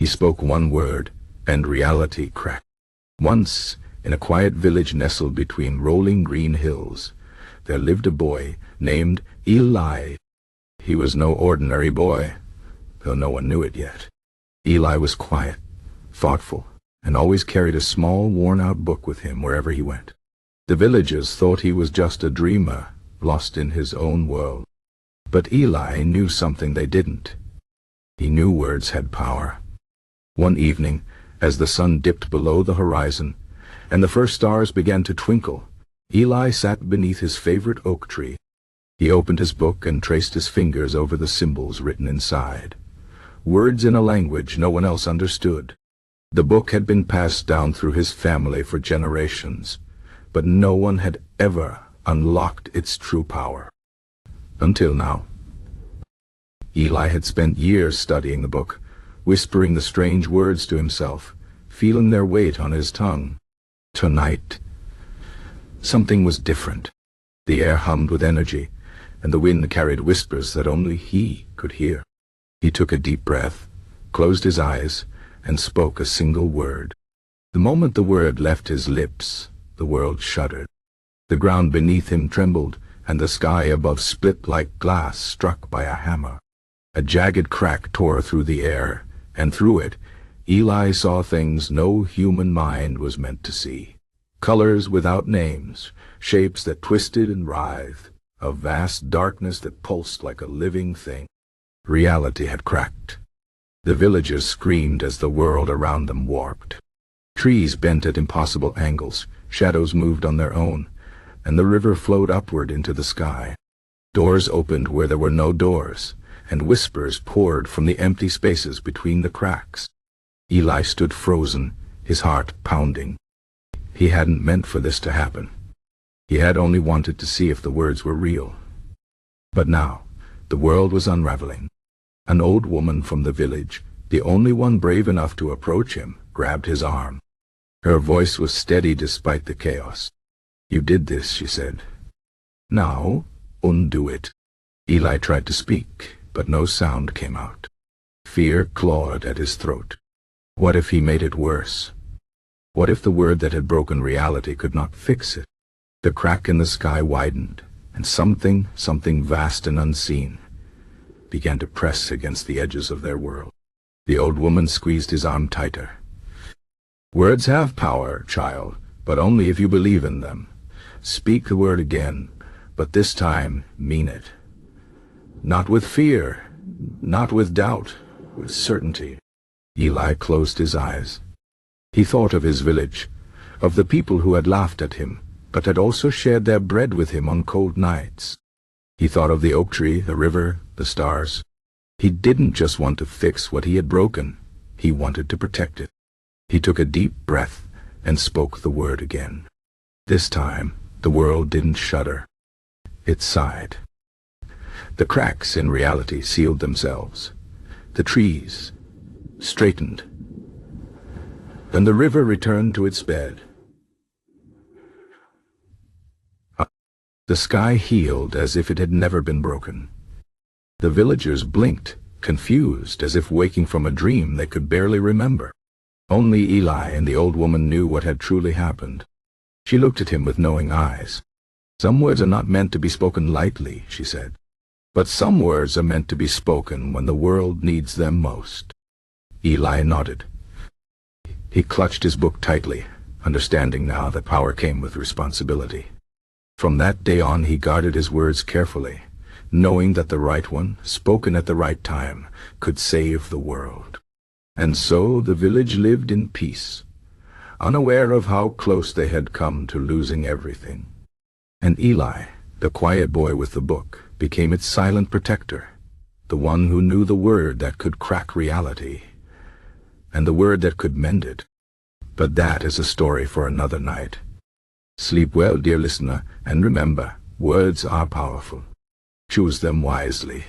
He spoke one word, and reality cracked. Once, in a quiet village nestled between rolling green hills, there lived a boy named Eli. He was no ordinary boy, though no one knew it yet. Eli was quiet, thoughtful, and always carried a small, worn-out book with him wherever he went. The villagers thought he was just a dreamer, lost in his own world. But Eli knew something they didn't. He knew words had power. One evening, as the sun dipped below the horizon, and the first stars began to twinkle, Eli sat beneath his favorite oak tree. He opened his book and traced his fingers over the symbols written inside. Words in a language no one else understood. The book had been passed down through his family for generations, but no one had ever unlocked its true power. Until now. Eli had spent years studying the book, whispering the strange words to himself, feeling their weight on his tongue. Tonight, something was different. The air hummed with energy, and the wind carried whispers that only he could hear. He took a deep breath, closed his eyes, and spoke a single word. The moment the word left his lips, the world shuddered. The ground beneath him trembled, and the sky above split like glass struck by a hammer. A jagged crack tore through the air, and through it, Eli saw things no human mind was meant to see. Colors without names, shapes that twisted and writhed, a vast darkness that pulsed like a living thing. Reality had cracked. The villagers screamed as the world around them warped. Trees bent at impossible angles, shadows moved on their own, and the river flowed upward into the sky. Doors opened where there were no doors, and whispers poured from the empty spaces between the cracks. Eli stood frozen, his heart pounding. He hadn't meant for this to happen. He had only wanted to see if the words were real. But now, the world was unraveling. An old woman from the village, the only one brave enough to approach him, grabbed his arm. Her voice was steady despite the chaos. "You did this," she said. "Now, undo it." Eli tried to speak, but no sound came out. Fear clawed at his throat. What if he made it worse? What if the word that had broken reality could not fix it? The crack in the sky widened, and something vast and unseen, began to press against the edges of their world. The old woman squeezed his arm tighter. "Words have power, child, but only if you believe in them. Speak the word again, but this time mean it. Not with fear, not with doubt, with certainty." Eli closed his eyes. He thought of his village, of the people who had laughed at him, but had also shared their bread with him on cold nights. He thought of the oak tree, the river, the stars. He didn't just want to fix what he had broken. He wanted to protect it. He took a deep breath and spoke the word again. This time, the world didn't shudder. It sighed. The cracks in reality sealed themselves. The trees straightened. Then the river returned to its bed. The sky healed as if it had never been broken. The villagers blinked, confused, as if waking from a dream they could barely remember. Only Eli and the old woman knew what had truly happened. She looked at him with knowing eyes. "Some words are not meant to be spoken lightly," she said. "But some words are meant to be spoken when the world needs them most." Eli nodded. He clutched his book tightly, understanding now that power came with responsibility. From that day on he guarded his words carefully, knowing that the right one, spoken at the right time, could save the world. And so the village lived in peace, unaware of how close they had come to losing everything. And Eli, the quiet boy with the book, became its silent protector, the one who knew the word that could crack reality, and the word that could mend it. But that is a story for another night. Sleep well, dear listener, and remember, words are powerful. Choose them wisely.